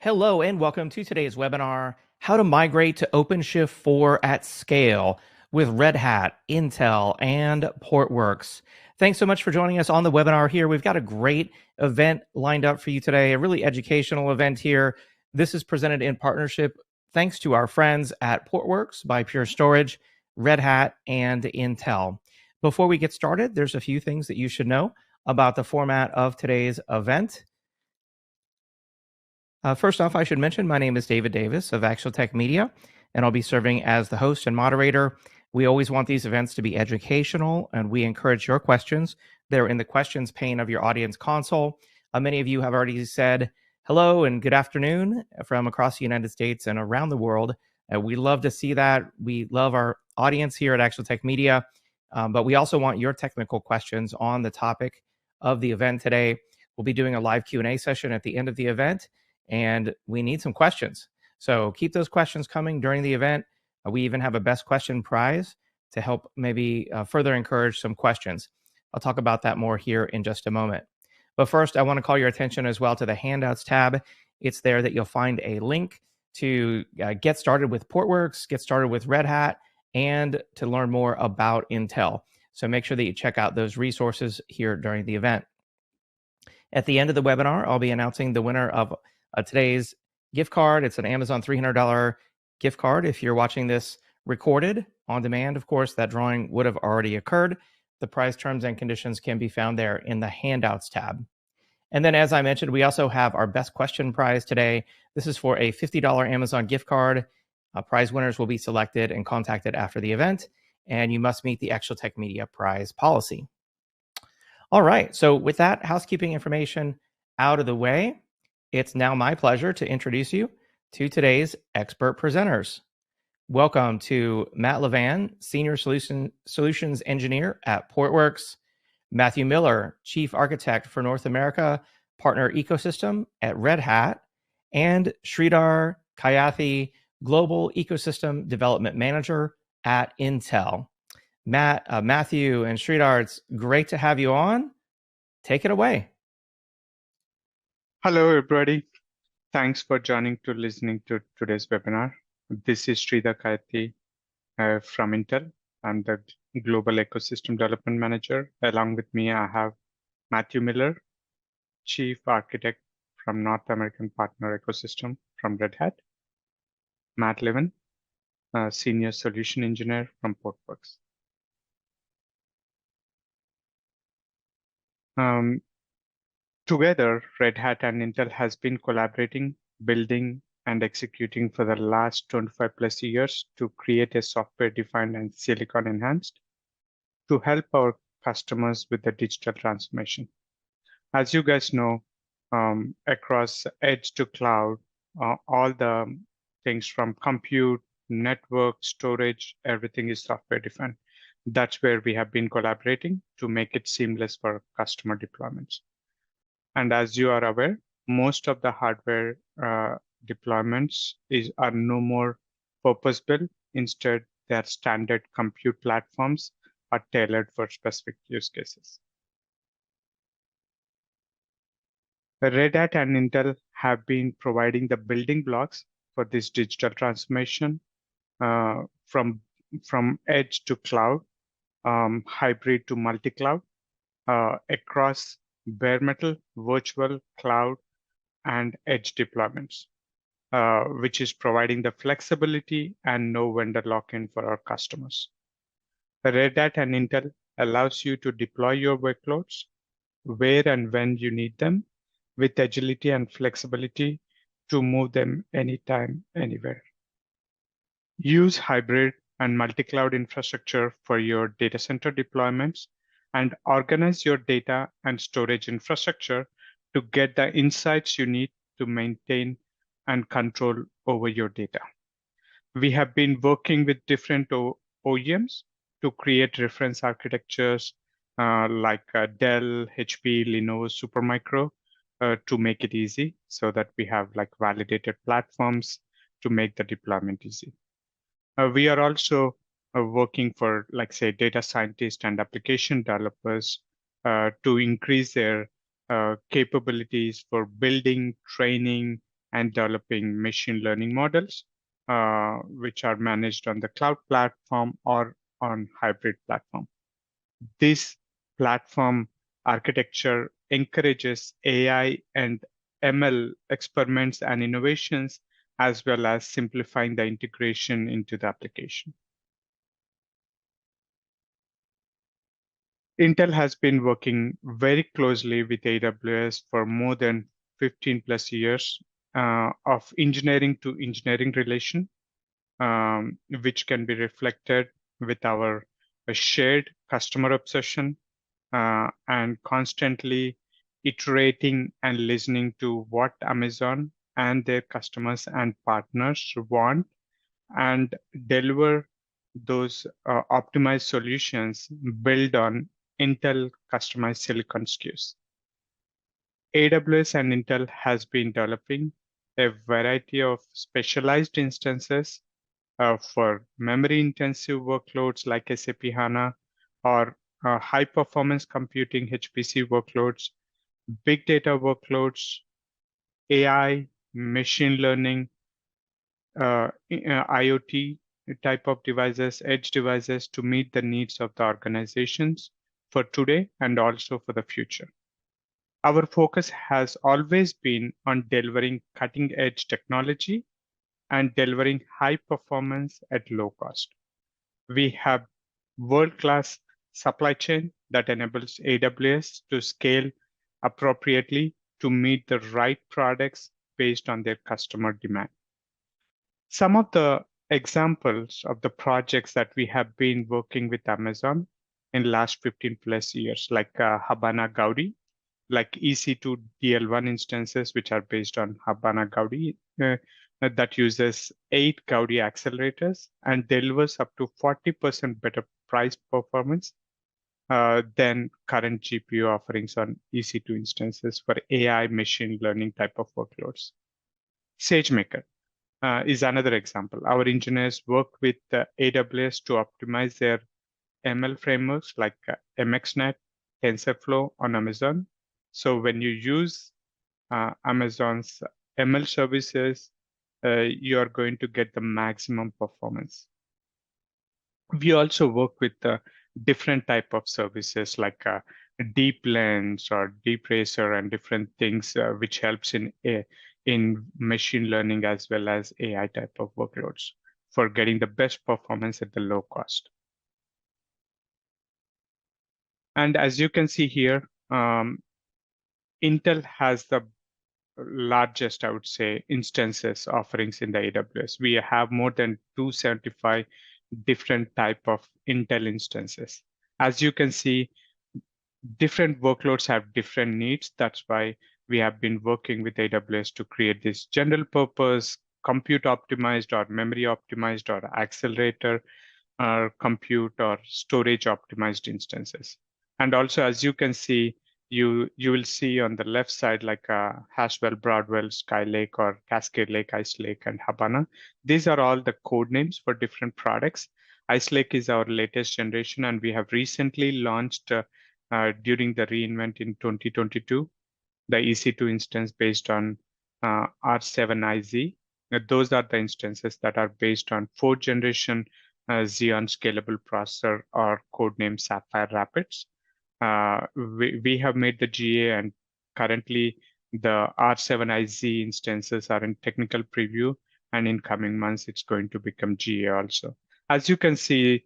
Hello and welcome to today's webinar, How to Migrate to OpenShift 4 at Scale with Red Hat, Intel, and Portworx. Thanks so much for joining us on the webinar here. We've got a great event lined up for you today, a really educational event here. This is presented in partnership thanks to our friends at Portworx by Pure Storage, Red Hat, and Intel. Before we get started, there's a few things that you should know about the format of today's event. First off, I should mention my name is David Davis of AxialTech Media, and I'll be serving as the host and moderator. We always want these events to be educational, and we encourage your questions. They're in the questions pane of your audience console. Many of you have already said hello and good afternoon from across the United States and around the world. We love to see that. We love our audience here at AxialTech Media, but we also want your technical questions on the topic of the event today. We'll be doing a live Q&A session at the end of the event, and we need some questions. So keep those questions coming during the event. We even have a best question prize to help maybe further encourage some questions. I'll talk about that more here in just a moment. But first, I want to call your attention as well to the handouts tab. It's there that you'll find a link to get started with Portworx, get started with Red Hat, and to learn more about Intel. So make sure that you check out those resources here during the event. At the end of the webinar, I'll be announcing the winner of today's gift card. It's an Amazon $300 gift card. If you're watching this recorded on demand, of course, that drawing would have already occurred. The prize terms and conditions can be found there in the handouts tab. And then, as I mentioned, we also have our best question prize today. This is for a $50 Amazon gift card. Prize winners will be selected and contacted after the event, and you must meet the AxialTech Media prize policy. All right, so with that housekeeping information out of the way, it's now my pleasure to introduce you to today's expert presenters. Welcome to Matt Levan, Senior Solutions Engineer at Portworx, Matthew Miller, Chief Architect for North America Partner Ecosystem at Red Hat, and Sridhar Kayathi, Global Ecosystem Development Manager at Intel. Matthew, and Sridhar, it's great to have you on. Take it away. Hello, everybody. Thanks for listening to today's webinar. This is Sridhar Kayathi from Intel. I'm the Global Ecosystem Development Manager. Along with me, I have Matthew Miller, Chief Architect from North American Partner Ecosystem from Red Hat, Matt Levan, Senior Solution Engineer from Portworx. Together, Red Hat and Intel has been collaborating, building, and executing for the last 25 plus years to create a software-defined and silicon-enhanced to help our customers with the digital transformation. As you guys know, across edge to cloud, all the things from compute, network, storage, everything is software-defined. That's where we have been collaborating to make it seamless for customer deployments. And as you are aware, most of the hardware deployments are no more purpose-built. Instead, they are standard compute platforms are tailored for specific use cases. Red Hat and Intel have been providing the building blocks for this digital transformation from edge to cloud, hybrid to multi-cloud, across bare metal, virtual, cloud, and edge deployments, which is providing the flexibility and no vendor lock-in for our customers. Red Hat and Intel allows you to deploy your workloads where and when you need them with agility and flexibility to move them anytime, anywhere. Use hybrid and multi-cloud infrastructure for your data center deployments and organize your data and storage infrastructure to get the insights you need to maintain and control over your data. We have been working with different OEMs to create reference architectures like Dell, HP, Lenovo, Supermicro to make it easy so that we have like validated platforms to make the deployment easy. We are also working for, like, say, data scientists and application developers to increase their capabilities for building, training, and developing machine learning models, which are managed on the cloud platform or on hybrid platform. This platform architecture encourages AI and ML experiments and innovations, as well as simplifying the integration into the application. Intel has been working very closely with AWS for more than 15 plus years of engineering to engineering relation, which can be reflected with our shared customer obsession and constantly iterating and listening to what Amazon and their customers and partners want and deliver those optimized solutions built on Intel customized silicon SKUs. AWS and Intel has been developing a variety of specialized instances for memory intensive workloads like SAP HANA or high performance computing HPC workloads, big data workloads, AI, machine learning, IoT type of devices, edge devices to meet the needs of the organizations for today and also for the future. Our focus has always been on delivering cutting edge technology and delivering high performance at low cost. We have world-class supply chain that enables AWS to scale appropriately to meet the right products based on their customer demand. Some of the examples of the projects that we have been working with Amazon in last 15 plus years, like Habana Gaudi, like EC2 DL1 instances, which are based on Habana Gaudi, that uses 8 Gaudi accelerators and delivers up to 40% better price performance than current GPU offerings on EC2 instances for AI machine learning type of workloads. SageMaker is another example. Our engineers work with AWS to optimize their ML frameworks like MXNet, TensorFlow on Amazon. So when you use Amazon's ML services, you are going to get the maximum performance. We also work with different type of services like DeepLens or DeepRacer and different things which helps in machine learning as well as AI type of workloads for getting the best performance at the low cost. And as you can see here, Intel has the largest, I would say, instances offerings in the AWS. We have more than 275 different type of Intel instances. As you can see, different workloads have different needs. That's why we have been working with AWS to create this general purpose, compute optimized or memory optimized or accelerator or compute or storage optimized instances. And also, as you can see, you will see on the left side like Haswell, Broadwell, Skylake, or Cascade Lake, Ice Lake, and Habana. These are all the code names for different products. Ice Lake is our latest generation, and we have recently launched during the reInvent in 2022, the EC2 instance based on R7IZ. Those are the instances that are based on 4th generation Xeon Scalable processor or codename Sapphire Rapids. We have made the GA, and currently the R7IZ instances are in technical preview, and in coming months it's going to become GA also. As you can see,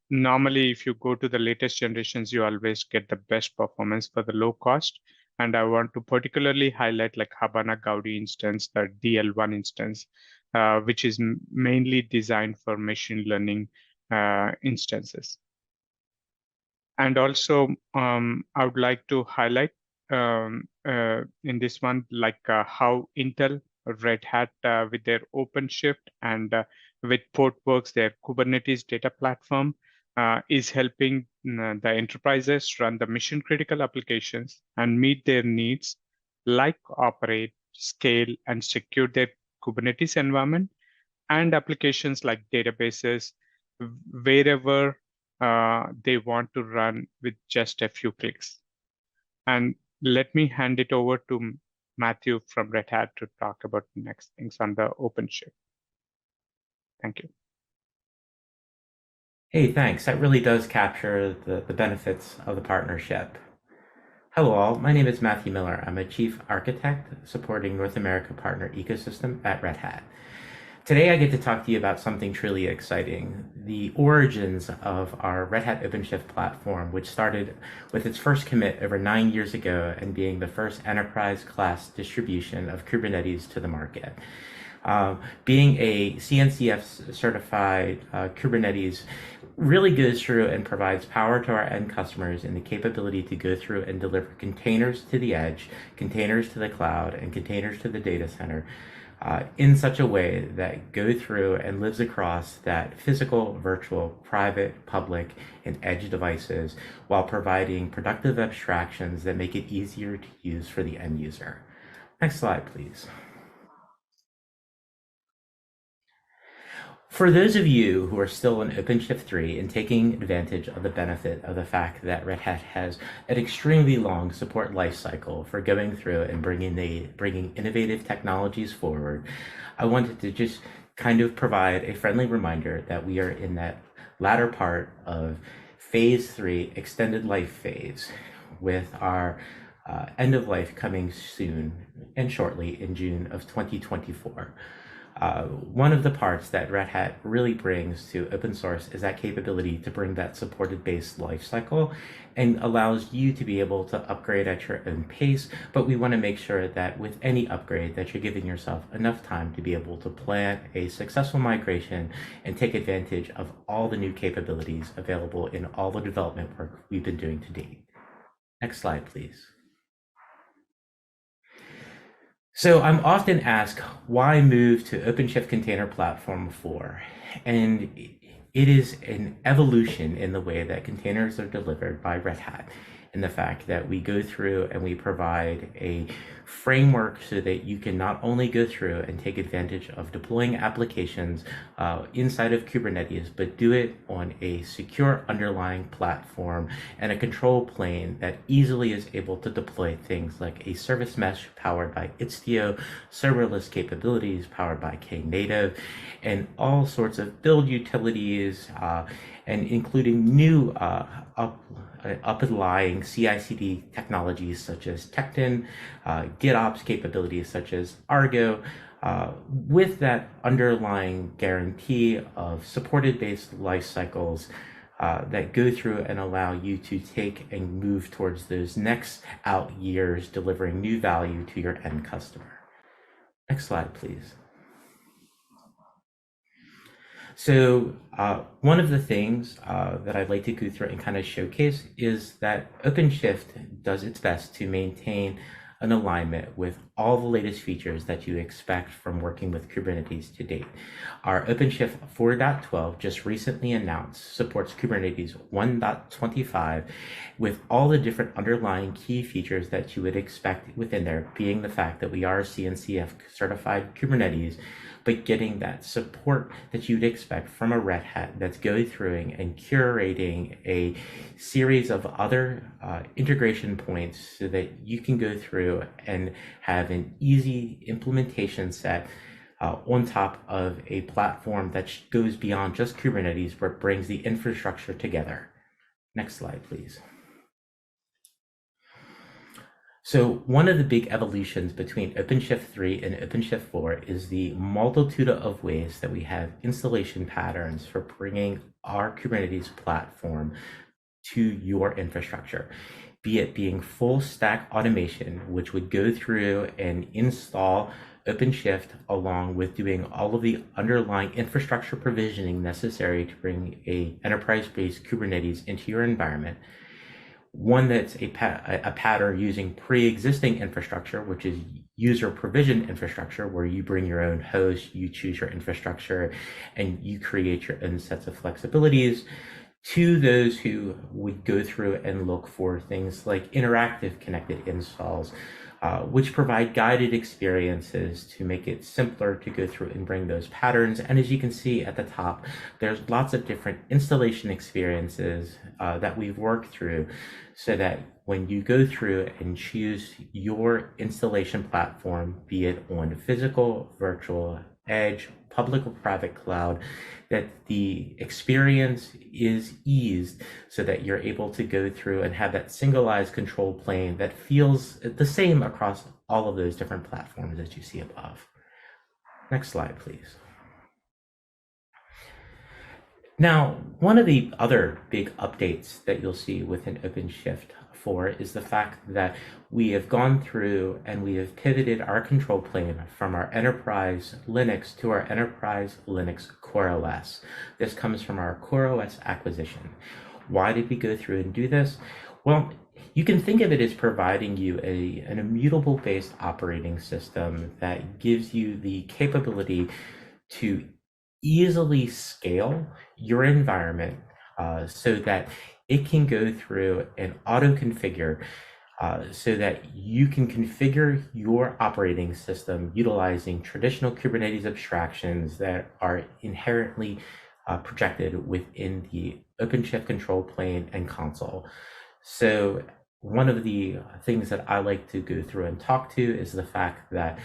normally if you go to the latest generations, you always get the best performance for the low cost. And I want to particularly highlight like Habana Gaudi instance, the DL1 instance, which is mainly designed for machine learning instances. And also, I would like to highlight in this one, like how Intel, Red Hat with their OpenShift and with Portworx, their Kubernetes data platform, is helping the enterprises run the mission critical applications and meet their needs, like operate, scale, and secure their Kubernetes environment and applications like databases wherever they want to run with just a few clicks. And let me hand it over to Matthew from Red Hat to talk about the next things on the OpenShift. Thank you. Hey, thanks. That really does capture the benefits of the partnership. Hello all, my name is Matthew Miller. I'm a Chief Architect supporting North America Partner Ecosystem at Red Hat. Today I get to talk to you about something truly exciting, the origins of our Red Hat OpenShift platform, which started with its first commit over 9 years ago and being the first enterprise class distribution of Kubernetes to the market. Being a CNCF certified Kubernetes really goes through and provides power to our end customers and the capability to go through and deliver containers to the edge, containers to the cloud, and containers to the data center in such a way that go through and lives across that physical, virtual, private, public, and edge devices while providing productive abstractions that make it easier to use for the end user. Next slide, please. For those of you who are still in OpenShift 3 and taking advantage of the benefit of the fact that Red Hat has an extremely long support lifecycle for going through and bringing innovative technologies forward, I wanted to just kind of provide a friendly reminder that we are in that latter part of phase 3 extended life phase with our end of life coming soon and shortly in June of 2024. One of the parts that Red Hat really brings to open source is that capability to bring that supported based lifecycle and allows you to be able to upgrade at your own pace. But we want to make sure that with any upgrade that you're giving yourself enough time to be able to plan a successful migration and take advantage of all the new capabilities available in all the development work we've been doing to date. Next slide, please. So I'm often asked, why move to OpenShift Container Platform 4? And it is an evolution in the way that containers are delivered by Red Hat, and the fact that we go through and we provide a framework so that you can not only go through and take advantage of deploying applications inside of Kubernetes, but do it on a secure underlying platform and a control plane that easily is able to deploy things like a service mesh powered by Istio, serverless capabilities powered by Knative, and all sorts of build utilities, and including new up-and-lying CI/CD technologies such as Tekton, GitOps capabilities such as Argo, with that underlying guarantee of supported based life cycles that go through and allow you to take and move towards those next out years, delivering new value to your end customer. Next slide, please. So one of the things that I'd like to go through and kind of showcase is that OpenShift does its best to maintain an alignment with all the latest features that you expect from working with Kubernetes to date. Our OpenShift 4.12 just recently announced supports Kubernetes 1.25 with all the different underlying key features that you would expect within there, being the fact that we are CNCF certified Kubernetes, but getting that support that you'd expect from a Red Hat that's going through and curating a series of other integration points so that you can go through and have an easy implementation set on top of a platform that goes beyond just Kubernetes, but brings the infrastructure together. Next slide, please. So one of the big evolutions between OpenShift 3 and OpenShift 4 is the multitude of ways that we have installation patterns for bringing our Kubernetes platform to your infrastructure, be it being full stack automation, which would go through and install OpenShift along with doing all of the underlying infrastructure provisioning necessary to bring a enterprise-based Kubernetes into your environment. One that's a pattern using pre-existing infrastructure, which is user provision infrastructure, where you bring your own host, you choose your infrastructure, and you create your own sets of flexibilities, to those who would go through and look for things like interactive connected installs, which provide guided experiences to make it simpler to go through and bring those patterns. And as you can see at the top, there's lots of different installation experiences that we've worked through so that when you go through and choose your installation platform, be it on physical, virtual, edge, public or private cloud, that the experience is eased so that you're able to go through and have that singleized control plane that feels the same across all of those different platforms that you see above. Next slide, please. Now, one of the other big updates that you'll see within OpenShift 4 is the fact that we have gone through and we have pivoted our control plane from our enterprise Linux to our enterprise Linux CoreOS. This comes from our CoreOS acquisition. Why did we go through and do this? Well, you can think of it as providing you an immutable based operating system that gives you the capability to easily scale your environment so that it can go through and auto configure so that you can configure your operating system utilizing traditional Kubernetes abstractions that are inherently projected within the OpenShift control plane and console. So one of the things that I like to go through and talk to is the fact that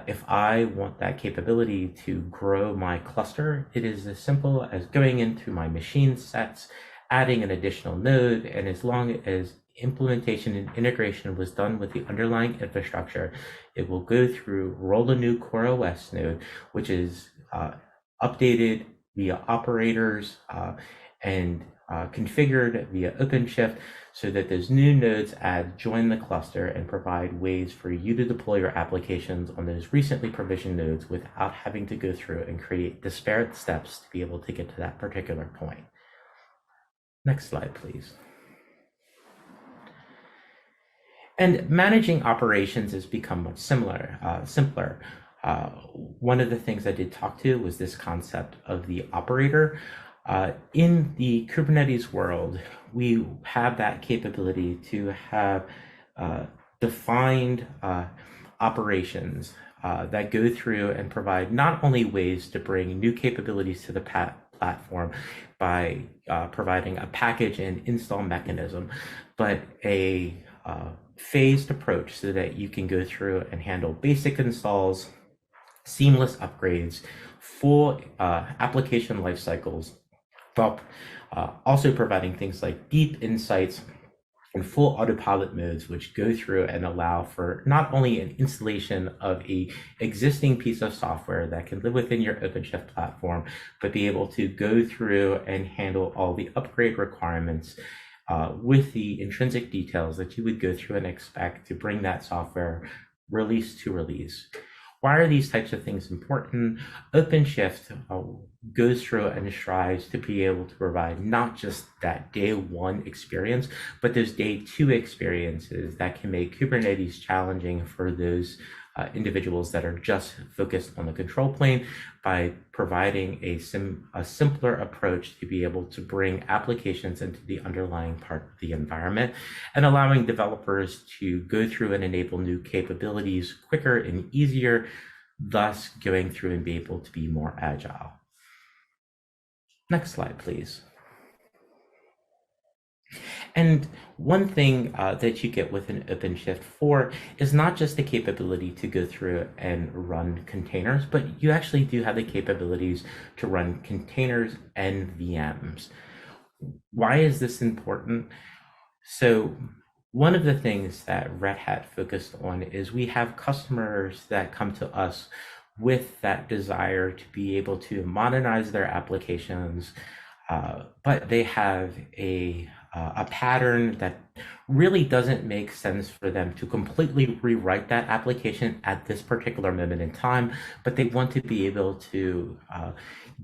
if I want that capability to grow my cluster, it is as simple as going into my machine sets, adding an additional node, and as long as implementation and integration was done with the underlying infrastructure, it will go through, roll a new CoreOS node, which is updated via operators and configured via OpenShift so that those new nodes join the cluster and provide ways for you to deploy your applications on those recently provisioned nodes without having to go through and create disparate steps to be able to get to that particular point. Next slide, please. And managing operations has become much simpler. One of the things I did talk to was this concept of the operator. In the Kubernetes world, we have that capability to have defined operations that go through and provide not only ways to bring new capabilities to the platform by providing a package and install mechanism, but a phased approach so that you can go through and handle basic installs, seamless upgrades, full application lifecycles, while also providing things like deep insights and full autopilot modes, which go through and allow for not only an installation of a existing piece of software that can live within your OpenShift platform, but be able to go through and handle all the upgrade requirements with the intrinsic details that you would go through and expect to bring that software release to release. Why are these types of things important? OpenShift goes through and strives to be able to provide not just that day one experience, but those day two experiences that can make Kubernetes challenging for those individuals that are just focused on the control plane by providing a simpler approach to be able to bring applications into the underlying part of the environment and allowing developers to go through and enable new capabilities quicker and easier, thus going through and be able to be more agile. Next slide, please. And one thing that you get within OpenShift 4 is not just the capability to go through and run containers, but you actually do have the capabilities to run containers and VMs. Why is this important? So one of the things that Red Hat focused on is we have customers that come to us with that desire to be able to modernize their applications, but they have a pattern that really doesn't make sense for them to completely rewrite that application at this particular moment in time, but they want to be able to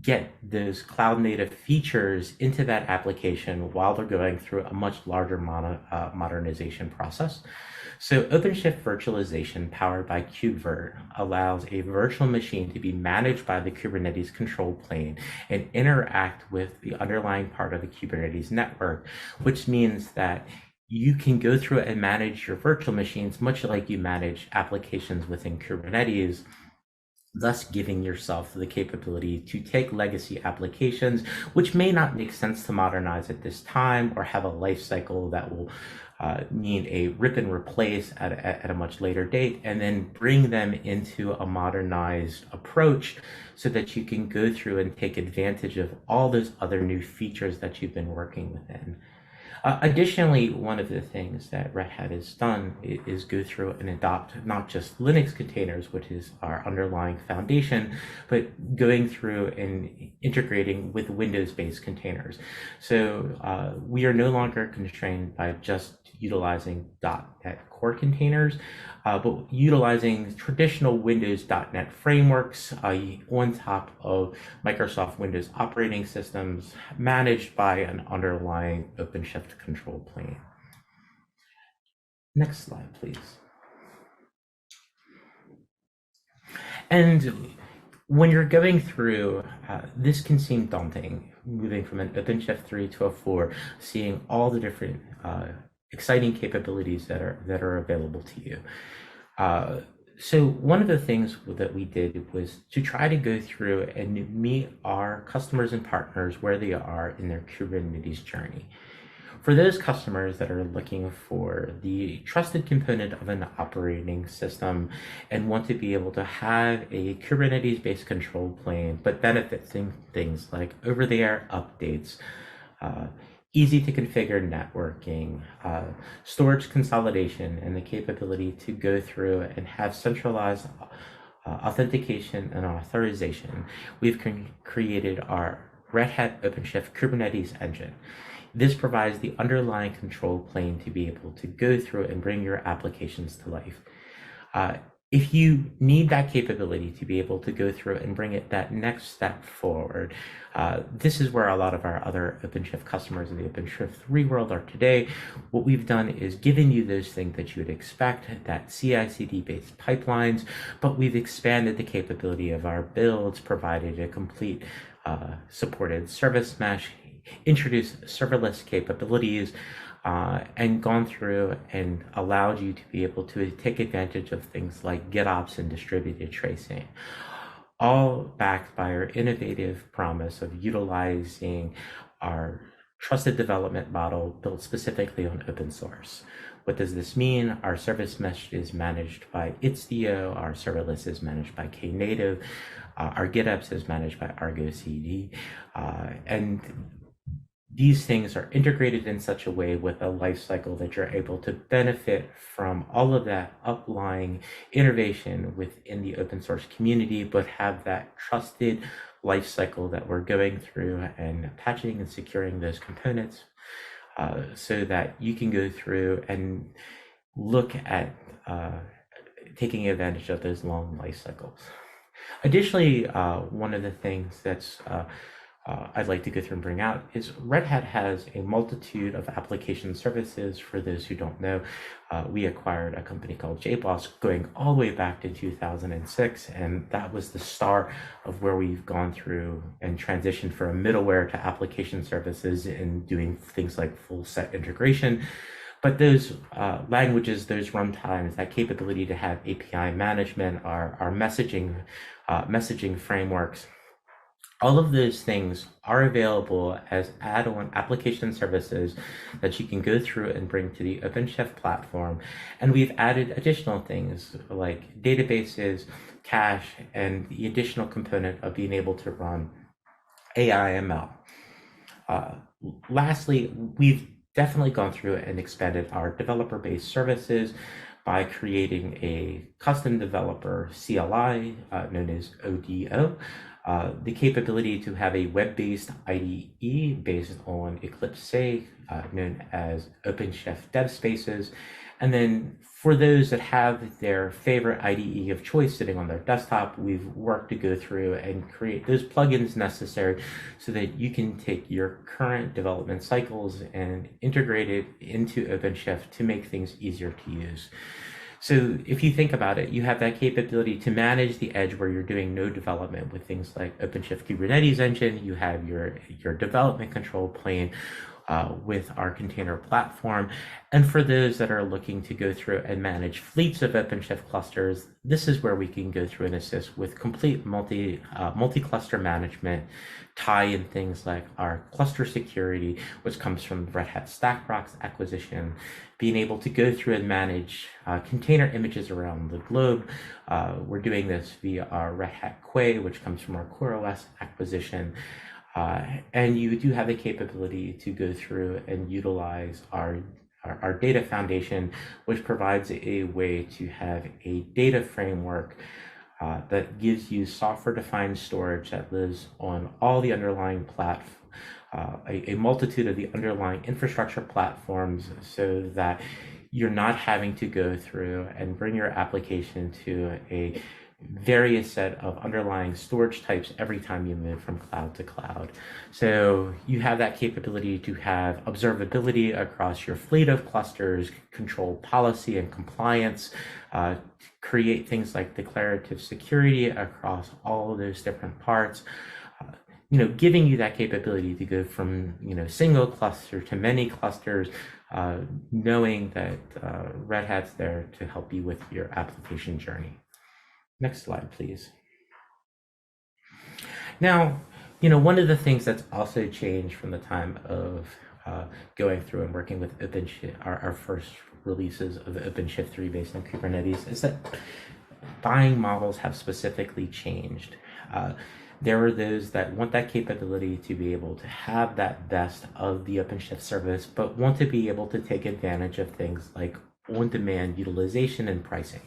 get those cloud native features into that application while they're going through a much larger modernization process. So OpenShift virtualization powered by KubeVirt allows a virtual machine to be managed by the Kubernetes control plane and interact with the underlying part of the Kubernetes network, which means that you can go through and manage your virtual machines much like you manage applications within Kubernetes, thus giving yourself the capability to take legacy applications, which may not make sense to modernize at this time or have a life cycle that will need a rip and replace at a much later date, and then bring them into a modernized approach so that you can go through and take advantage of all those other new features that you've been working within. Additionally, one of the things that Red Hat has done is go through and adopt not just Linux containers, which is our underlying foundation, but going through and integrating with Windows-based containers. So we are no longer constrained by just utilizing .NET Core containers, but utilizing traditional Windows.NET frameworks on top of Microsoft Windows operating systems managed by an underlying OpenShift control plane. Next slide, please. And when you're going through, this can seem daunting, moving from an OpenShift 3 to a 4, seeing all the different exciting capabilities that are available to you. So one of the things that we did was to try to go through and meet our customers and partners where they are in their Kubernetes journey. For those customers that are looking for the trusted component of an operating system and want to be able to have a Kubernetes-based control plane, but benefit things like over-the-air updates, easy to configure networking, storage consolidation, and the capability to go through and have centralized authentication and authorization, we've created our Red Hat OpenShift Kubernetes engine. This provides the underlying control plane to be able to go through and bring your applications to life. If you need that capability to be able to go through and bring it that next step forward, this is where a lot of our other OpenShift customers in the OpenShift 3 world are today. What we've done is given you those things that you would expect, that CI/CD based pipelines, but we've expanded the capability of our builds, provided a complete supported service mesh, introduced serverless capabilities, and gone through and allowed you to be able to take advantage of things like GitOps and distributed tracing, all backed by our innovative promise of utilizing our trusted development model built specifically on open source. What does this mean? Our service mesh is managed by Istio, our serverless is managed by Knative, our GitOps is managed by Argo CD, and these things are integrated in such a way with a life cycle that you're able to benefit from all of that uplying innovation within the open source community, but have that trusted life cycle that we're going through and patching and securing those components so that you can go through and look at taking advantage of those long life cycles. Additionally, one of the things that's I'd like to go through and bring out is Red Hat has a multitude of application services. For those who don't know, we acquired a company called JBoss going all the way back to 2006, and that was the start of where we've gone through and transitioned from middleware to application services and doing things like full set integration. But those languages, those runtimes, that capability to have API management, our messaging frameworks, all of those things are available as add-on application services that you can go through and bring to the OpenShift platform. And we've added additional things like databases, cache, and the additional component of being able to run AI/ML. Lastly, we've definitely gone through and expanded our developer-based services by creating a custom developer CLI known as ODO, the capability to have a web-based IDE based on Eclipse, known as OpenShift Dev Spaces. And then for those that have their favorite IDE of choice sitting on their desktop, we've worked to go through and create those plugins necessary so that you can take your current development cycles and integrate it into OpenShift to make things easier to use. So if you think about it, you have that capability to manage the edge where you're doing node development with things like OpenShift Kubernetes Engine. You have your development control plane with our container platform. And for those that are looking to go through and manage fleets of OpenShift clusters, this is where we can go through and assist with complete multi-cluster management, tie in things like our cluster security, which comes from Red Hat StackRox acquisition, being able to go through and manage container images around the globe. We're doing this via our Red Hat Quay, which comes from our CoreOS acquisition. And you do have the capability to go through and utilize our data foundation, which provides a way to have a data framework that gives you software-defined storage that lives on all the underlying a multitude of the underlying infrastructure platforms, so that you're not having to go through and bring your application to a various set of underlying storage types every time you move from cloud to cloud. So you have that capability to have observability across your fleet of clusters, control policy and compliance, create things like declarative security across all of those different parts, giving you that capability to go from single cluster to many clusters, knowing that Red Hat's there to help you with your application journey. Next slide, please. Now, one of the things that's also changed from the time of going through and working with OpenShift, our first releases of OpenShift 3 based on Kubernetes, is that buying models have specifically changed. There are those that want that capability to be able to have that best of the OpenShift service, but want to be able to take advantage of things like on-demand utilization and pricing.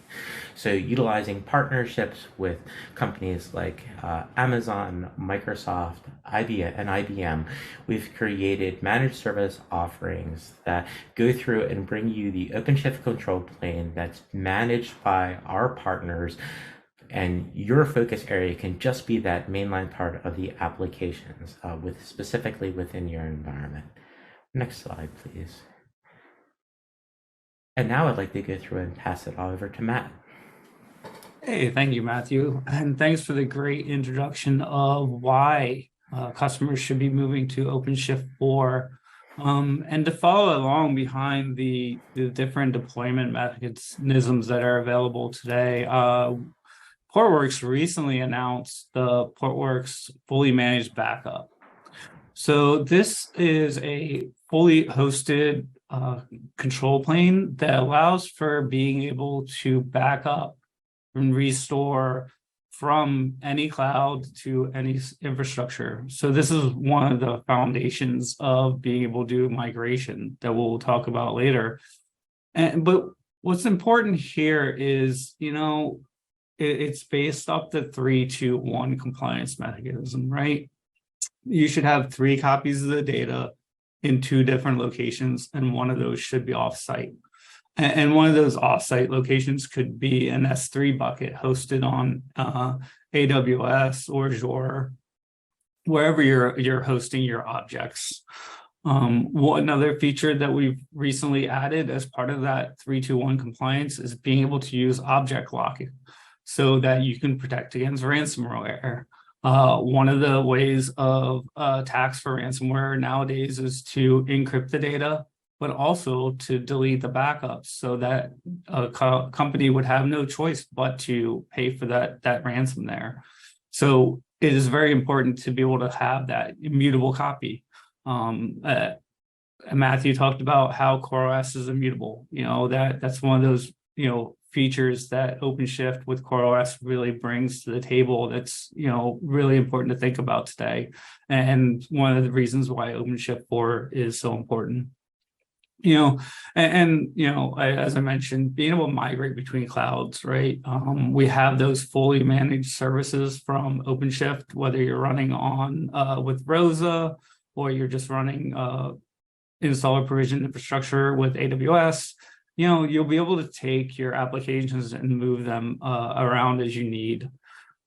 So utilizing partnerships with companies like Amazon, Microsoft, IBM, we've created managed service offerings that go through and bring you the OpenShift control plane that's managed by our partners, and your focus area can just be that mainline part of the applications specifically within your environment. Next slide, please. And now I'd like to go through and pass it all over to Matt. Hey, thank you, Matthew. And thanks for the great introduction of why customers should be moving to OpenShift 4. And to follow along behind the different deployment mechanisms that are available today, Portworx recently announced the Portworx fully managed backup. So this is a fully hosted control plane that allows for being able to back up and restore from any cloud to any infrastructure. So this is one of the foundations of being able to do migration that we'll talk about later. But what's important here is, it's based off the 3-2-1 compliance mechanism, right? You should have 3 copies of the data in 2 different locations, and one of those should be offsite. And one of those offsite locations could be an S3 bucket hosted on AWS or Azure, wherever you're hosting your objects. Another feature that we've recently added as part of that 3-2-1 compliance is being able to use object locking so that you can protect against ransomware. One of the ways of attacks for ransomware nowadays is to encrypt the data, but also to delete the backups, so that a company would have no choice but to pay for that ransom there. So it is very important to be able to have that immutable copy. Matthew talked about how CoreOS is immutable. That's one of those features that OpenShift with CoreOS really brings to the table. That's really important to think about today, and one of the reasons why OpenShift 4 is so important. As I mentioned, being able to migrate between clouds, right? We have those fully managed services from OpenShift, whether you're running on with ROSA, or you're just running installer provision infrastructure with AWS. You'll be able to take your applications and move them around as you need.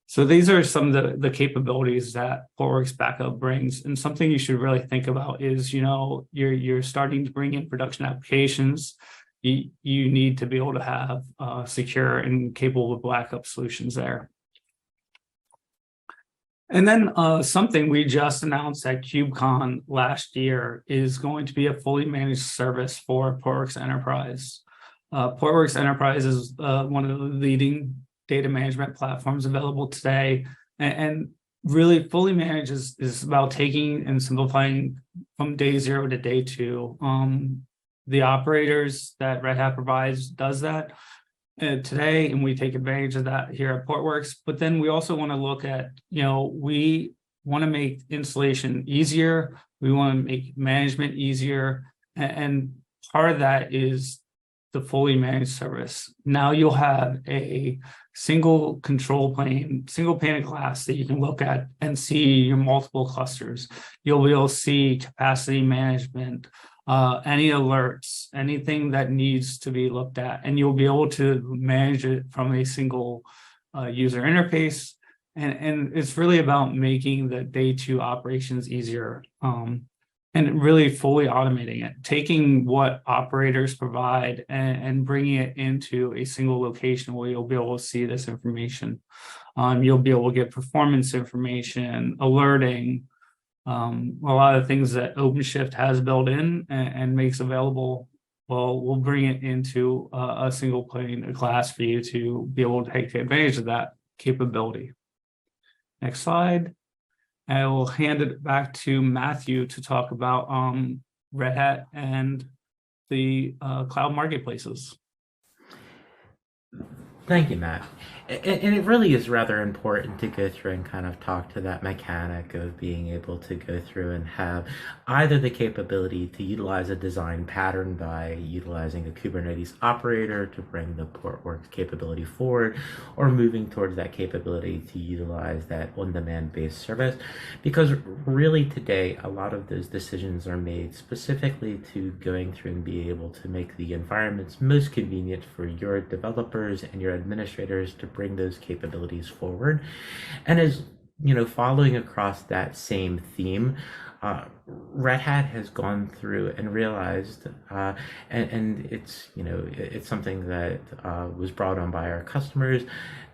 So these are some of the capabilities that Portworx Backup brings. And something you should really think about is, you're starting to bring in production applications. You need to be able to have secure and capable backup solutions there. And then something we just announced at KubeCon last year is going to be a fully managed service for Portworx Enterprise. Portworx Enterprise is one of the leading data management platforms available today. And really fully managed is about taking and simplifying from day 0 to day 2. The operators that Red Hat provides does that today, and we take advantage of that here at Portworx. But then we also want to look at, we want to make installation easier. We want to make management easier. And part of that is the fully managed service. Now you'll have a single control plane, single pane of glass that you can look at and see your multiple clusters. You'll be able to see capacity management, any alerts, anything that needs to be looked at, and you'll be able to manage it from a single user interface. And it's really about making the day 2 operations easier, and really fully automating it, taking what operators provide and bringing it into a single location where you'll be able to see this information. You'll be able to get performance information, alerting, a lot of things that OpenShift has built in and makes available. Well, we'll bring it into a single pane of glass for you to be able to take advantage of that capability. Next slide. I will hand it back to Matthew to talk about Red Hat and the cloud marketplaces. Thank you, Matt. And it really is rather important to go through and kind of talk to that mechanic of being able to go through and have either the capability to utilize a design pattern by utilizing a Kubernetes operator to bring the Portworx capability forward, or moving towards that capability to utilize that on-demand based service. Because really today, a lot of those decisions are made specifically to going through and be able to make the environments most convenient for your developers and your administrators to bring those capabilities forward. And as following across that same theme, Red Hat has gone through and realized, and it's something that was brought on by our customers,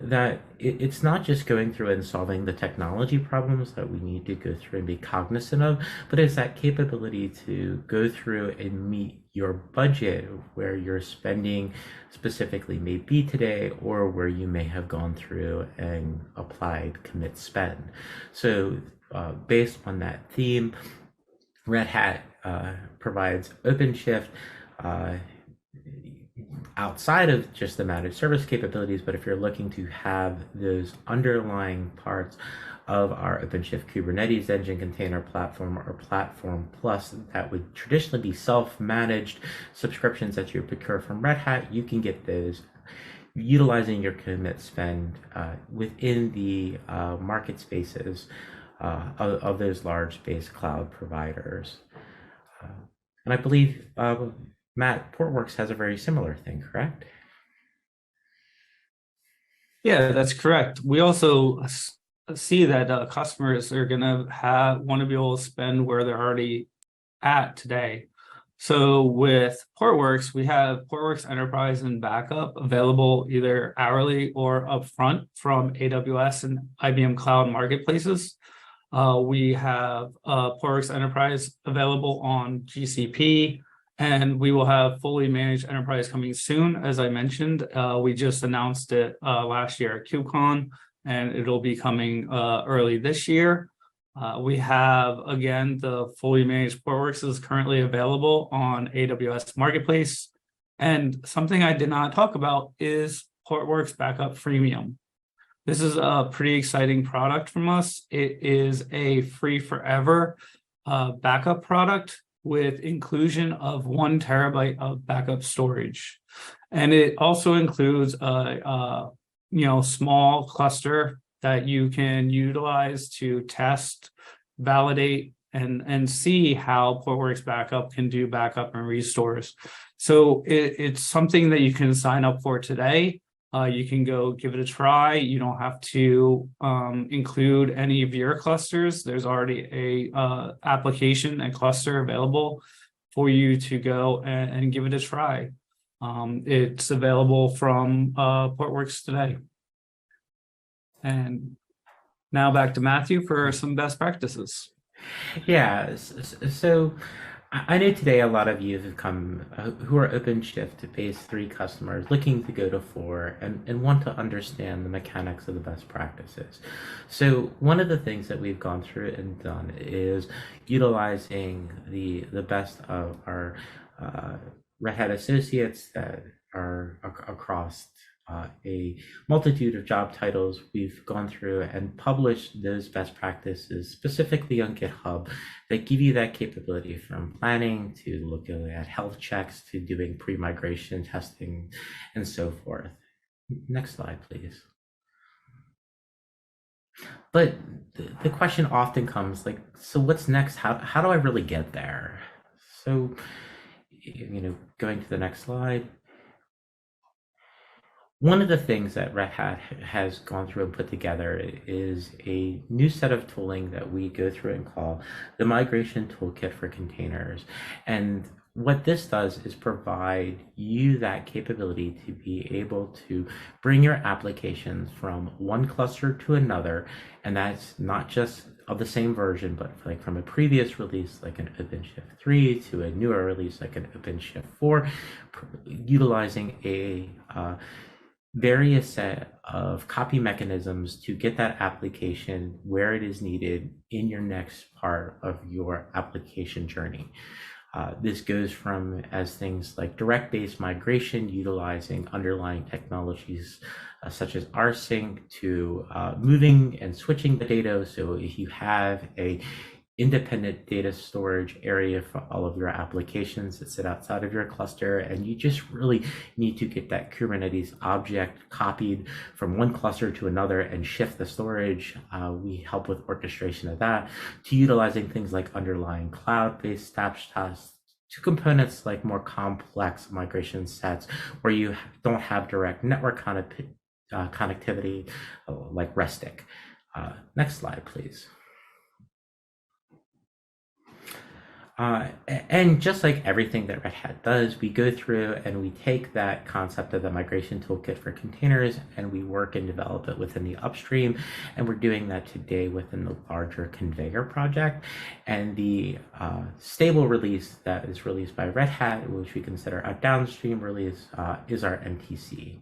that it's not just going through and solving the technology problems that we need to go through and be cognizant of, but it's that capability to go through and meet your budget where your spending specifically may be today, or where you may have gone through and applied commit spend. So based on that theme, Red Hat provides OpenShift outside of just the managed service capabilities. But if you're looking to have those underlying parts of our OpenShift Kubernetes Engine Container Platform, or Platform Plus, that would traditionally be self-managed subscriptions that you procure from Red Hat, you can get those utilizing your commit spend within the market spaces of those large-based cloud providers. And I believe, Matt, Portworx has a very similar thing, correct? Yeah, that's correct. We also see that customers are going to want to be able to spend where they're already at today. So with Portworx, we have Portworx Enterprise and Backup available either hourly or upfront from AWS and IBM Cloud marketplaces. We have Portworx Enterprise available on GCP, and we will have fully managed enterprise coming soon. As I mentioned, we just announced it last year at KubeCon, and it'll be coming early this year. We have, again, the fully managed Portworx is currently available on AWS Marketplace. And something I did not talk about is Portworx Backup Freemium. This is a pretty exciting product from us. It is a free forever backup product with inclusion of 1 terabyte of backup storage. And it also includes a small cluster that you can utilize to test, validate, and see how Portworx Backup can do backup and restores. So it's something that you can sign up for today. You can go give it a try. You don't have to include any of your clusters. There's already a application and cluster available for you to go and give it a try. It's available from Portworx today. And Now back to Matthew for some best practices. Yeah, so I know today a lot of you have come who are OpenShift Base 3 customers looking to go to 4 and want to understand the mechanics of the best practices. So one of the things that we've gone through and done is utilizing the best of our Red Hat associates that are across a multitude of job titles. We've gone through and published those best practices specifically on GitHub that give you that capability, from planning to looking at health checks to doing pre-migration testing and so forth. Next slide, please. But the question often comes like, so what's next? How do I really get there? So, going to the next slide. One of the things that Red Hat has gone through and put together is a new set of tooling that we go through and call the Migration Toolkit for Containers. And what this does is provide you that capability to be able to bring your applications from one cluster to another. And that's not just of the same version, but like from a previous release, like an OpenShift 3, to a newer release, like an OpenShift 4, utilizing a various set of copy mechanisms to get that application where it is needed in your next part of your application journey. This goes from as things like direct-based migration utilizing underlying technologies such as rsync, to moving and switching the data. So if you have a independent data storage area for all of your applications that sit outside of your cluster, and you just really need to get that Kubernetes object copied from one cluster to another and shift the storage, we help with orchestration of that, to utilizing things like underlying cloud-based snapshots, to components like more complex migration sets where you don't have direct network connectivity, like Restic. Next slide, please. And just like everything that Red Hat does, we go through and we take that concept of the Migration Toolkit for Containers and we work and develop it within the upstream. And we're doing that today within the larger Conveyor project. And the stable release that is released by Red Hat, which we consider a downstream release, is our MTC.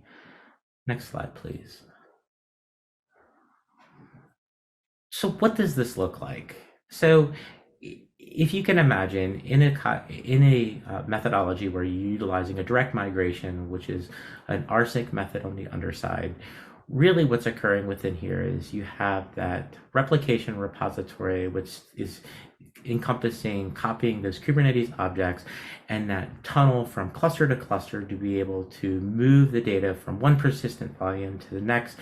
Next slide, please. So what does this look like? So if you can imagine, in a methodology where you're utilizing a direct migration, which is an rsync method on the underside, really what's occurring within here is you have that replication repository, which is encompassing copying those Kubernetes objects, and that tunnel from cluster to cluster to be able to move the data from one persistent volume to the next,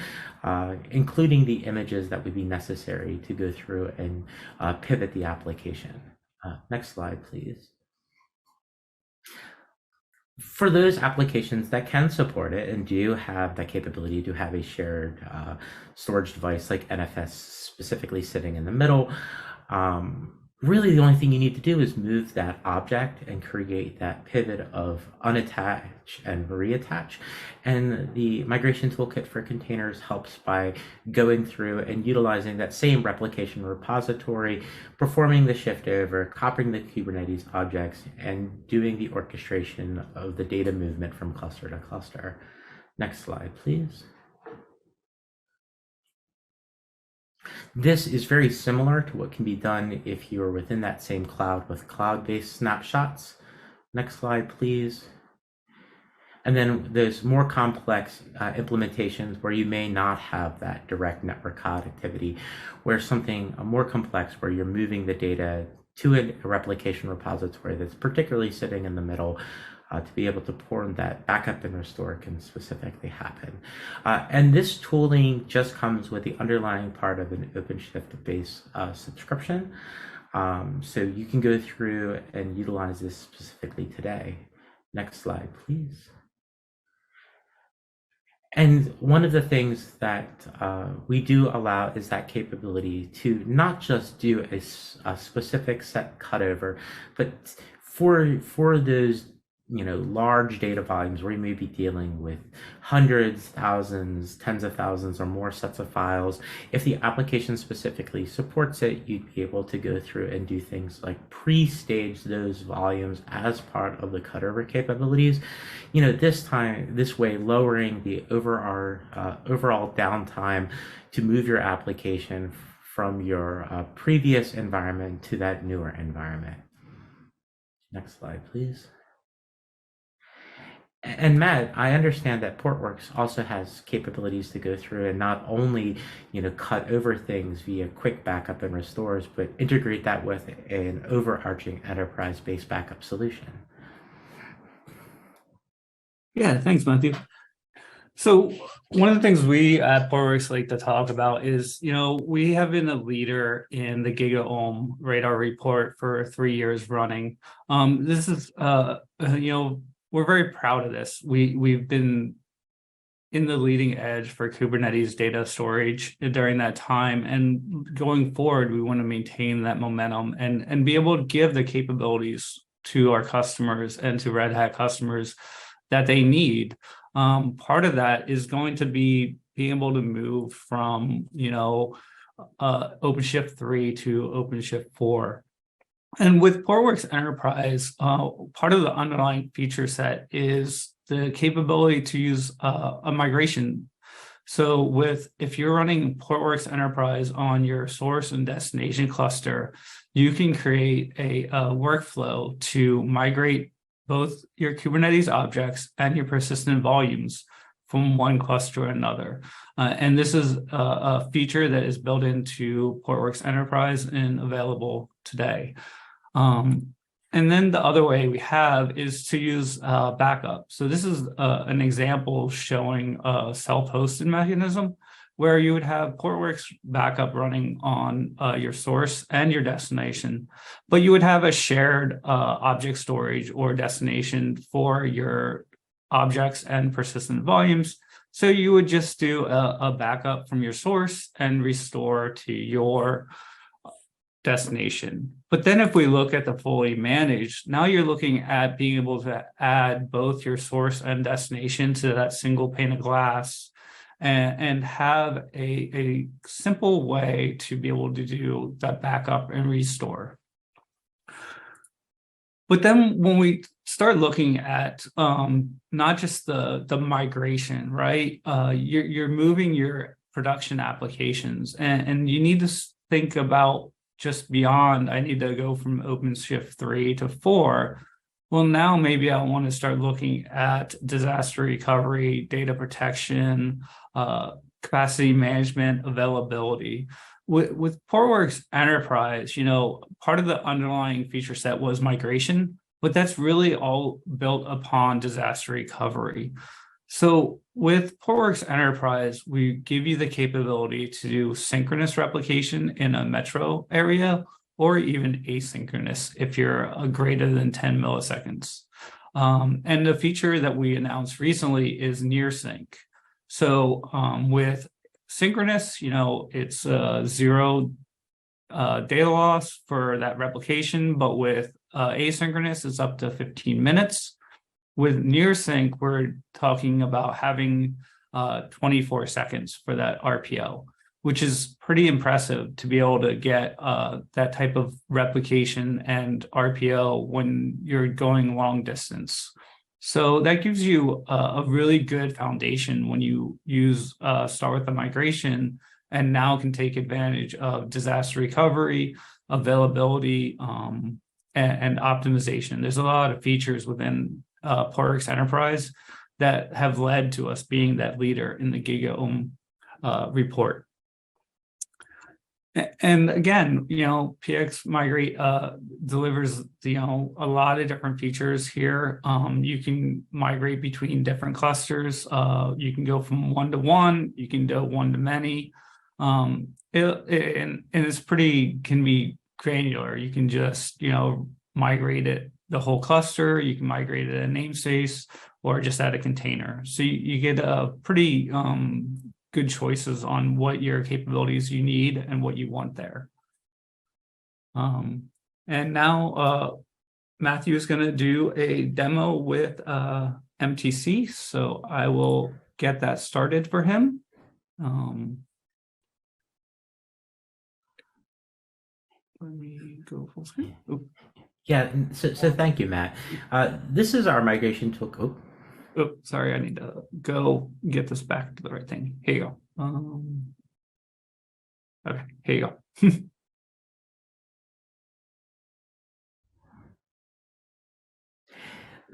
including the images that would be necessary to go through and pivot the application. Next slide, please. For those applications that can support it and do have that capability to have a shared storage device like NFS specifically sitting in the middle, really the only thing you need to do is move that object and create that pivot of unattach and reattach. And the Migration Toolkit for Containers helps by going through and utilizing that same replication repository, performing the shift over, copying the Kubernetes objects, and doing the orchestration of the data movement from cluster to cluster. Next slide, please. This is very similar to what can be done if you are within that same cloud with cloud-based snapshots. Next slide, please. And then there's more complex implementations where you may not have that direct network connectivity, where something more complex where you're moving the data to a replication repository that's particularly sitting in the middle, to be able to perform that backup and restore can specifically happen. And this tooling just comes with the underlying part of an OpenShift base subscription. So you can go through and utilize this specifically today. Next slide, please. And one of the things that we do allow is that capability to not just do a specific set cutover, but for those large data volumes where you may be dealing with hundreds, thousands, tens of thousands or more sets of files. If the application specifically supports it, you'd be able to go through and do things like pre-stage those volumes as part of the cutover capabilities. This way, lowering the overall downtime to move your application from your previous environment to that newer environment. Next slide, please. And Matt, I understand that Portworx also has capabilities to go through and not only, cut over things via quick backup and restores, but integrate that with an overarching enterprise-based backup solution. Yeah, thanks, Matthew. So one of the things we at Portworx like to talk about is, we have been a leader in the GigaOM radar report for 3 years running. This is, we're very proud of this. We've been in the leading edge for Kubernetes data storage during that time, and going forward, we want to maintain that momentum and be able to give the capabilities to our customers and to Red Hat customers that they need. Part of that is going to be being able to move from, OpenShift 3 to OpenShift 4. And with Portworx Enterprise, part of the underlying feature set is the capability to use a migration. So if you're running Portworx Enterprise on your source and destination cluster, you can create a workflow to migrate both your Kubernetes objects and your persistent volumes from one cluster to another. And this is a feature that is built into Portworx Enterprise and available today. And then the other way we have is to use backup. So this is an example showing a self-hosted mechanism where you would have Portworx backup running on your source and your destination, but you would have a shared object storage or destination for your objects and persistent volumes. So you would just do a backup from your source and restore to your destination. But then if we look at the fully managed, now you're looking at being able to add both your source and destination to that single pane of glass and have a simple way to be able to do that backup and restore. But then when we start looking at not just the migration, right? You're moving your production applications and you need to think about just beyond, I need to go from OpenShift 3 to 4. Well, now maybe I want to start looking at disaster recovery, data protection, capacity management, availability. With Portworx Enterprise, part of the underlying feature set was migration, but that's really all built upon disaster recovery. So with Portworx Enterprise, we give you the capability to do synchronous replication in a metro area, or even asynchronous if you're greater than 10 milliseconds. And the feature that we announced recently is near sync. So with synchronous, it's zero data loss for that replication, but with asynchronous, it's up to 15 minutes. With near sync, we're talking about having 24 seconds for that RPO, which is pretty impressive to be able to get that type of replication and RPO when you're going long distance. So that gives you a really good foundation when you start with the migration and now can take advantage of disaster recovery, availability, and optimization. There's a lot of features within Portworx Enterprise that have led to us being that leader in the GigaOM report. And again, PX Migrate delivers, a lot of different features here. You can migrate between different clusters. You can go from one to one. You can go one to many. And it's can be granular. You can just, migrate it the whole cluster. You can migrate it a namespace or just add a container. So you get a pretty good choices on what your capabilities you need and what you want there. And now Matthew is going to do a demo with MTC, so I will get that started for him. Let me go full screen. Oop. Yeah, so thank you, Matt. This is our migration tool. Oh, sorry, I need to go get this back to the right thing. Here you go. Okay, here you go.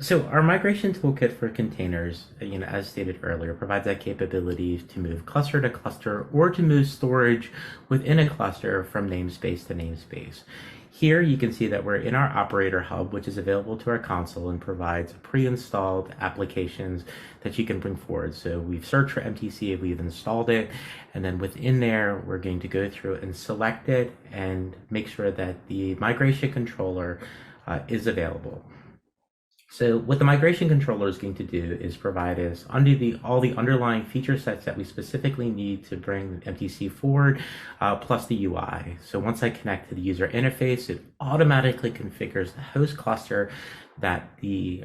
So our migration toolkit for containers, as stated earlier, provides that capability to move cluster to cluster or to move storage within a cluster from namespace to namespace. Here you can see that we're in our operator hub, which is available to our console and provides pre-installed applications that you can bring forward. So we've searched for MTC, we've installed it, and then within there, we're going to go through and select it and make sure that the migration controller is available. So what the migration controller is going to do is provide us all the underlying feature sets that we specifically need to bring MTC forward, plus the UI. So once I connect to the user interface, it automatically configures the host cluster that the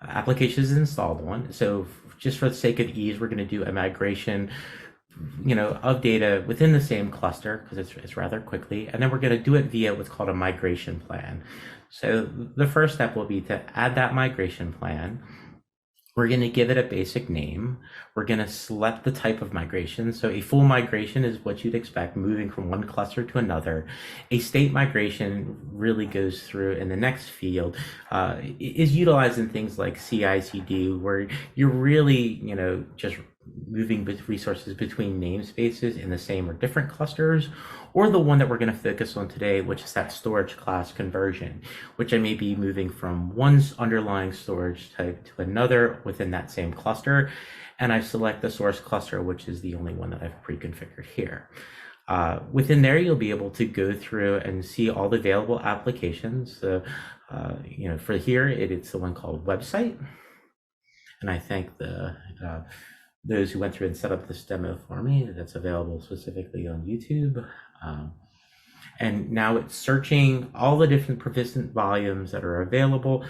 application is installed on. So just for the sake of ease, we're going to do a migration of data within the same cluster because it's rather quickly, and then we're going to do it via what's called a migration plan. So the first step will be to add that migration plan. We're going to give it a basic name. We're going to select the type of migration. So a full migration is what you'd expect, moving from one cluster to another. A state migration really goes through in the next field, is utilized in things like CI/CD, where you're really, just moving resources between namespaces in the same or different clusters, or the one that we're going to focus on today, which is that storage class conversion, which I may be moving from one underlying storage type to another within that same cluster. And I select the source cluster, which is the only one that I've pre-configured here. Within there, you'll be able to go through and see all the available applications. For here, it's the one called website. And I thank those who went through and set up this demo for me. That's available specifically on YouTube. And now it's searching all the different persistent volumes that are available.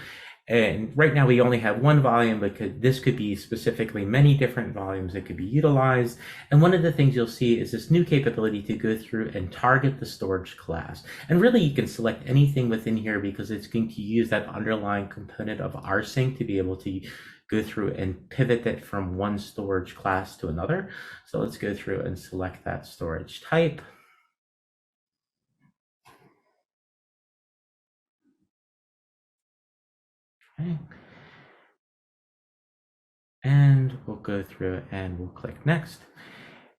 And right now we only have one volume, but this could be specifically many different volumes that could be utilized. And one of the things you'll see is this new capability to go through and target the storage class. And really you can select anything within here because it's going to use that underlying component of rsync to be able to go through and pivot it from one storage class to another. So let's go through and select that storage type. Okay. And we'll go through and we'll click next.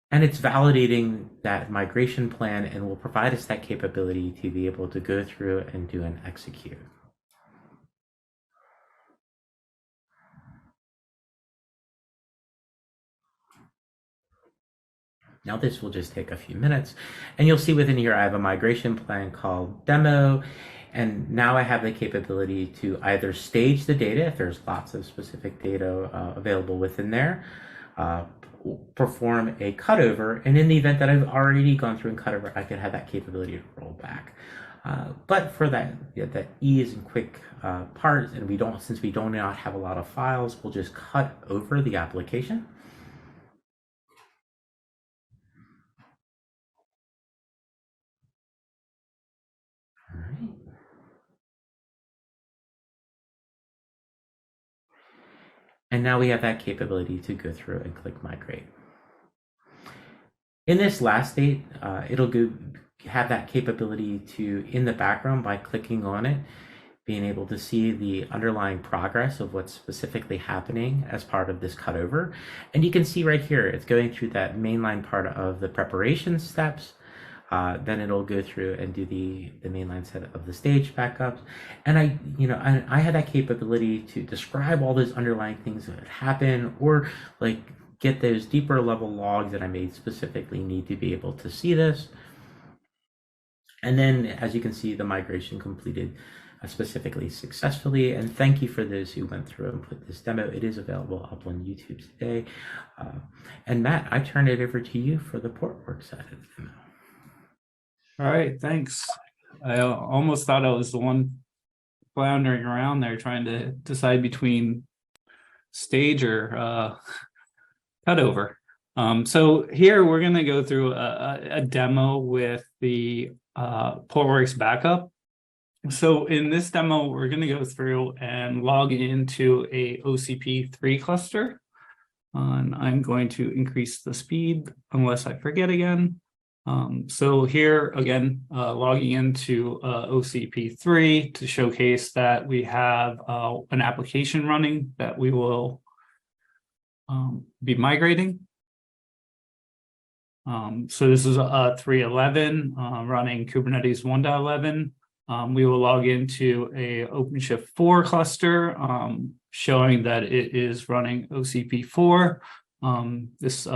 And it's validating that migration plan and will provide us that capability to be able to go through and do an execute. Now this will just take a few minutes, and you'll see within here I have a migration plan called demo, and now I have the capability to either stage the data if there's lots of specific data available within there, perform a cutover, and in the event that I've already gone through and cut over, I could have that capability to roll back. But for that ease and quick part, and since we do not have a lot of files, we'll just cut over the application. And now we have that capability to go through and click migrate. In this last state, it'll have that capability to, in the background, by clicking on it, being able to see the underlying progress of what's specifically happening as part of this cutover. And you can see right here, it's going through that mainline part of the preparation steps. Then it'll go through and do the mainline set of the stage backups. And I had that capability to describe all those underlying things that happen, or like get those deeper level logs that I may specifically need to be able to see this. And then, as you can see, the migration completed specifically successfully. And thank you for those who went through and put this demo. It is available up on YouTube today. And Matt, I turn it over to you for the Portworx side of the demo. All right, thanks. I almost thought I was the one floundering around there trying to decide between stage or cutover. So here we're going to go through a demo with the Portworx backup. So in this demo, we're going to go through and log into a OCP3 cluster. And I'm going to increase the speed unless I forget again. So here again, logging into OCP3 to showcase that we have an application running that we will be migrating. So this is a 3.11 running Kubernetes 1.11. We will log into a OpenShift 4 cluster showing that it is running OCP4. This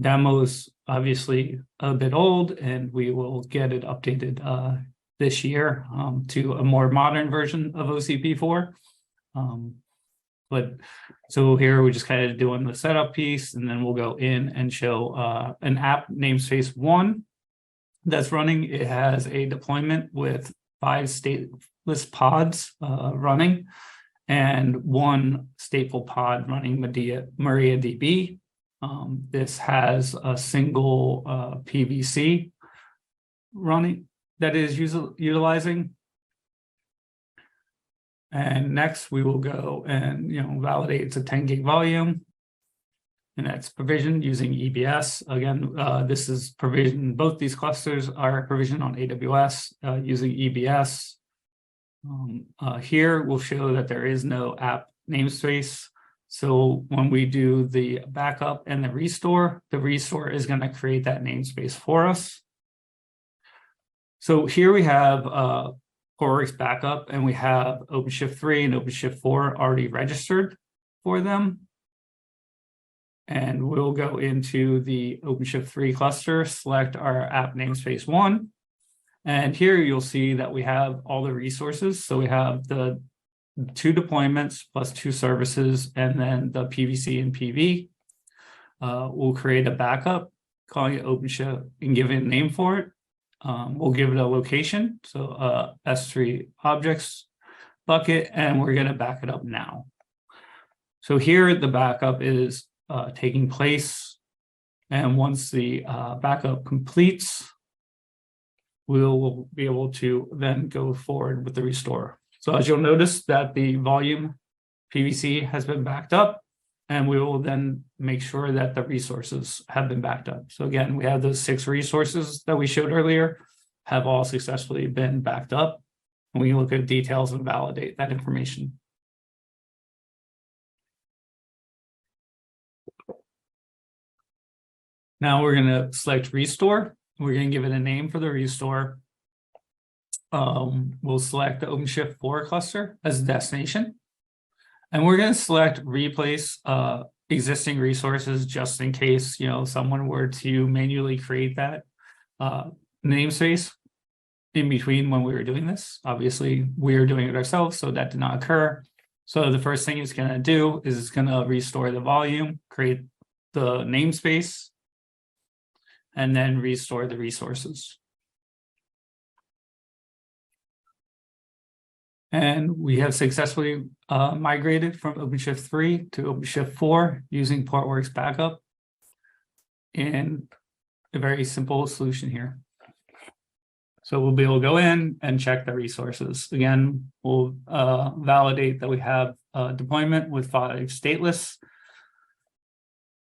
demo is obviously a bit old, and we will get it updated this year to a more modern version of OCP4. But so here we're just kind of doing the setup piece, and then we'll go in and show an app namespace 1 that's running. It has a deployment with 5 stateless pods running and 1 stateful pod running MariaDB. This has a single PVC running that is utilizing. And next we will go and validate it's a 10 gig volume, and that's provisioned using EBS. Again, this is provisioned. Both these clusters are provisioned on AWS using EBS. Here we'll show that there is no app namespace. So when we do the backup and the restore is going to create that namespace for us. So here we have Portworx backup, and we have OpenShift 3 and OpenShift 4 already registered for them. And we'll go into the OpenShift 3 cluster, select our app namespace 1. And here you'll see that we have all the resources. So we have the 2 deployments plus 2 services, and then the PVC and PV. We'll create a backup, calling it OpenShift, and give it a name for it. We'll give it a location, so S3 objects bucket, and we're going to back it up now. So here the backup is taking place, and once the backup completes, we'll be able to then go forward with the restore. So as you'll notice that the volume PVC has been backed up, and we will then make sure that the resources have been backed up. So again, we have those 6 resources that we showed earlier have all successfully been backed up. And we can look at details and validate that information. Now we're going to select restore. We're going to give it a name for the restore. We'll select the OpenShift 4 cluster as a destination. And we're going to select replace existing resources just in case someone were to manually create that namespace in between when we were doing this. Obviously, we are doing it ourselves, so that did not occur. So the first thing it's going to do is it's going to restore the volume, create the namespace, and then restore the resources. And we have successfully migrated from OpenShift 3 to OpenShift 4 using Portworx backup in a very simple solution here. So we'll be able to go in and check the resources. Again, we'll validate that we have a deployment with 5 stateless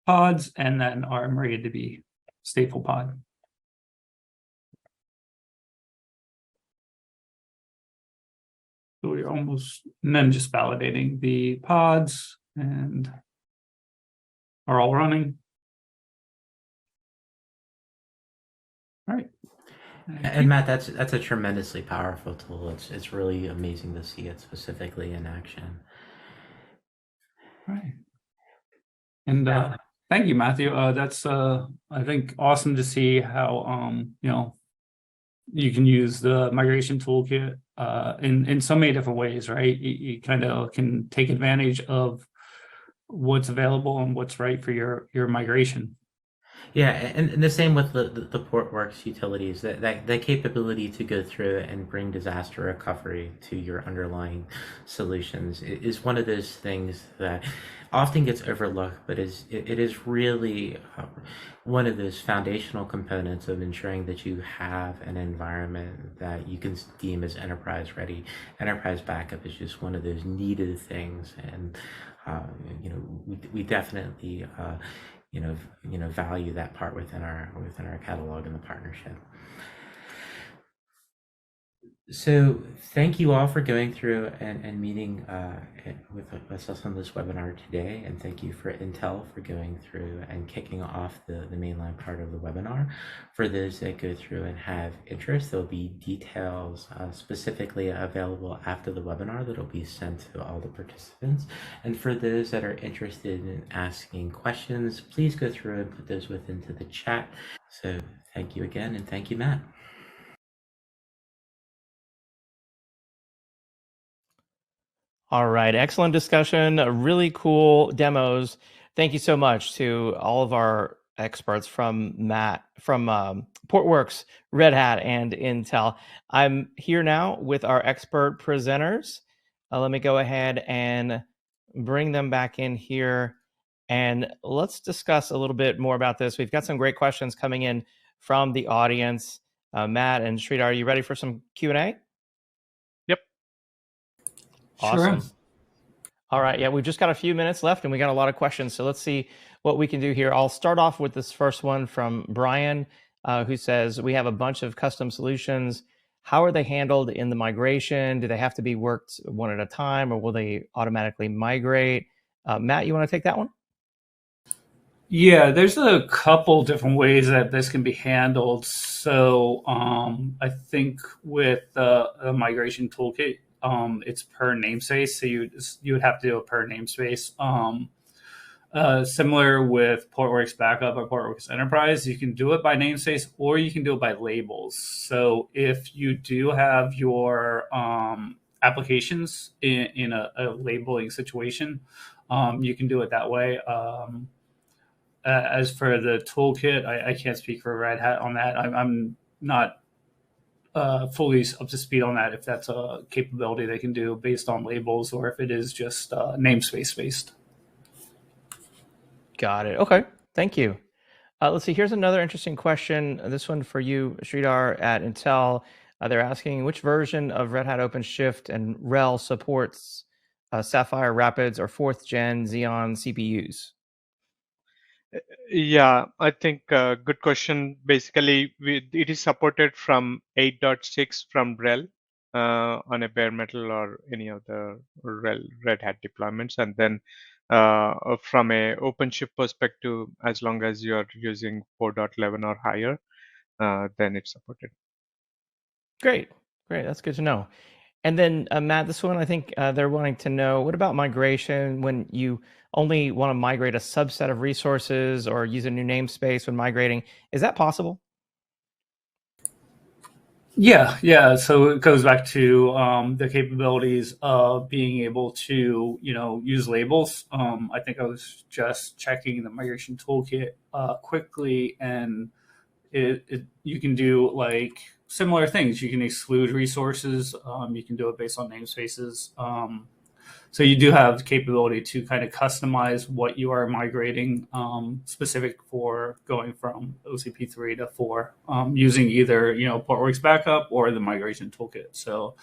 pods and then our MariaDB stateful pod. So we're almost, and then just validating the pods and are all running. All right. And Matt, that's a tremendously powerful tool. It's really amazing to see it specifically in action. All right. And thank you, Matthew. That's I think awesome to see how you can use the migration toolkit in so many different ways, right? You kind of can take advantage of what's available and what's right for your migration. Yeah, and the same with the Portworx utilities. That capability to go through and bring disaster recovery to your underlying solutions is one of those things that often gets overlooked, but it is really one of those foundational components of ensuring that you have an environment that you can deem as enterprise ready. Enterprise backup is just one of those needed things, and uh, we definitely value that part within our catalog and the partnership. So thank you all for going through and meeting with us on this webinar today, and thank you for Intel for going through and kicking off the mainline part of the webinar. For those that go through and have interest, there'll be details specifically available after the webinar that'll be sent to all the participants. And for those that are interested in asking questions, please go through and put those into the chat. So thank you again, and thank you, Matt. All right, excellent discussion, really cool demos. Thank you so much to all of our experts from Portworx, Red Hat, and Intel. I'm here now with our expert presenters. Let me go ahead and bring them back in here, and let's discuss a little bit more about this. We've got some great questions coming in from the audience. Matt and Sridhar, are you ready for some Q&A? Yep. Awesome. Sure. All right. Yeah, we've just got a few minutes left and we got a lot of questions. So let's see what we can do here. I'll start off with this first one from Brian, who says, we have a bunch of custom solutions. How are they handled in the migration? Do they have to be worked one at a time, or will they automatically migrate? Matt, you want to take that one? Yeah, there's a couple different ways that this can be handled. So I think with the migration toolkit, it's per namespace. So you would have to do a per namespace. Similar with Portworx Backup or Portworx Enterprise, you can do it by namespace or you can do it by labels. So if you do have your applications in a labeling situation, you can do it that way. As for the toolkit, I can't speak for Red Hat on that. I'm not fully up to speed on that, if that's a capability they can do based on labels or if it is just namespace based. Got it. Okay. Thank you. Let's see. Here's another interesting question. This one for you, Sridhar at Intel. They're asking which version of Red Hat OpenShift and RHEL supports Sapphire Rapids or 4th gen Xeon CPUs? Yeah, I think good question. Basically, it is supported from 8.6 from RHEL on a bare metal or any of the RHEL Red Hat deployments, and then from a OpenShift perspective, as long as you are using 4.11 or higher, then it's supported. Great. That's good to know. And then Matt, this one, I think they're wanting to know, what about migration when you only want to migrate a subset of resources or use a new namespace when migrating? Is that possible? Yeah. So it goes back to the capabilities of being able to, use labels. I think I was just checking the migration toolkit quickly, and you can do like similar things. You can exclude resources. You can do it based on namespaces. So you do have the capability to kind of customize what you are migrating, specific for going from OCP 3 to 4, using either Portworx Backup or the migration toolkit. So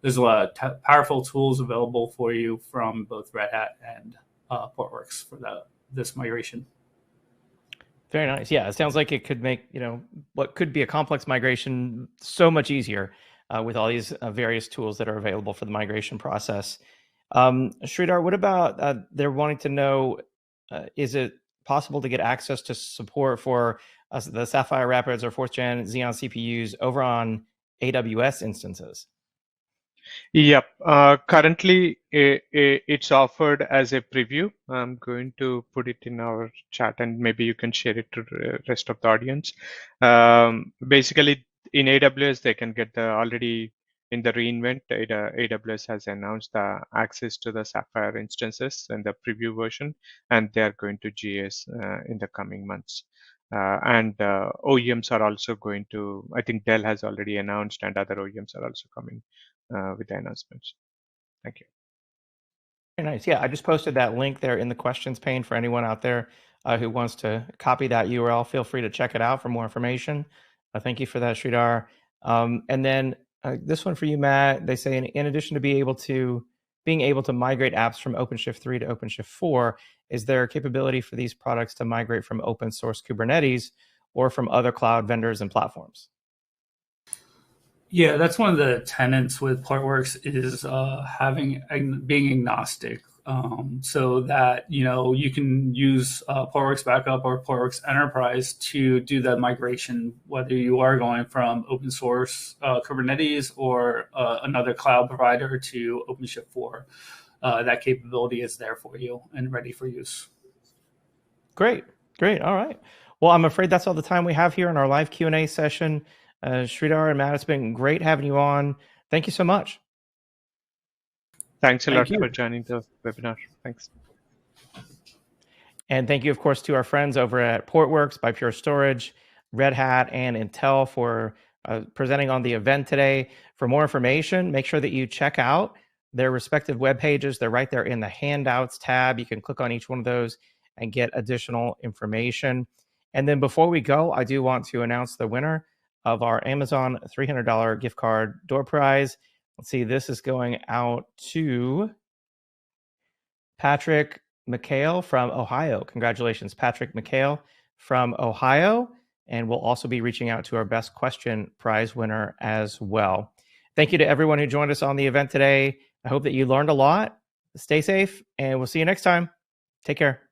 there's a lot of powerful tools available for you from both Red Hat and Portworx for this migration. Very nice. Yeah, it sounds like it could make what could be a complex migration so much easier with all these various tools that are available for the migration process. Sridhar, what about they're wanting to know, is it possible to get access to support for the Sapphire Rapids or 4th gen Xeon CPUs over on AWS instances? Yep. Currently, it's offered as a preview. I'm going to put it in our chat, and maybe you can share it to the rest of the audience. Basically, in AWS, they can get already in the reInvent. AWS has announced the access to the Sapphire instances in the preview version, and they are going to GS in the coming months. And OEMs are also going to, I think Dell has already announced, and other OEMs are also coming with the announcements. Thank you. Very nice. Yeah, I just posted that link there in the questions pane for anyone out there who wants to copy that URL. Feel free to check it out for more information. Thank you for that, Sridhar. And then this one for you, Matt. They say in addition to being able to migrate apps from OpenShift 3 to OpenShift 4, is there a capability for these products to migrate from open source Kubernetes or from other cloud vendors and platforms? Yeah, that's one of the tenets with Portworx is being agnostic, so that you can use Portworx Backup or Portworx Enterprise to do that migration, whether you are going from open source Kubernetes or another cloud provider to OpenShift 4. That capability is there for you and ready for use. Great. All right. Well, I'm afraid that's all the time we have here in our live Q&A session. Sridhar and Matt, it's been great having you on. Thank you so much. Thanks a lot for joining the webinar. Thanks. And thank you, of course, to our friends over at Portworx by Pure Storage, Red Hat, and Intel for presenting on the event today. For more information, make sure that you check out their respective web pages. They're right there in the handouts tab. You can click on each one of those and get additional information. And then before we go, I do want to announce the winner of our Amazon $300 gift card door prize. Let's see, this is going out to Patrick McHale from Ohio. Congratulations, Patrick McHale from Ohio. And we'll also be reaching out to our best question prize winner as well. Thank you to everyone who joined us on the event today. I hope that you learned a lot. Stay safe, and we'll see you next time. Take care.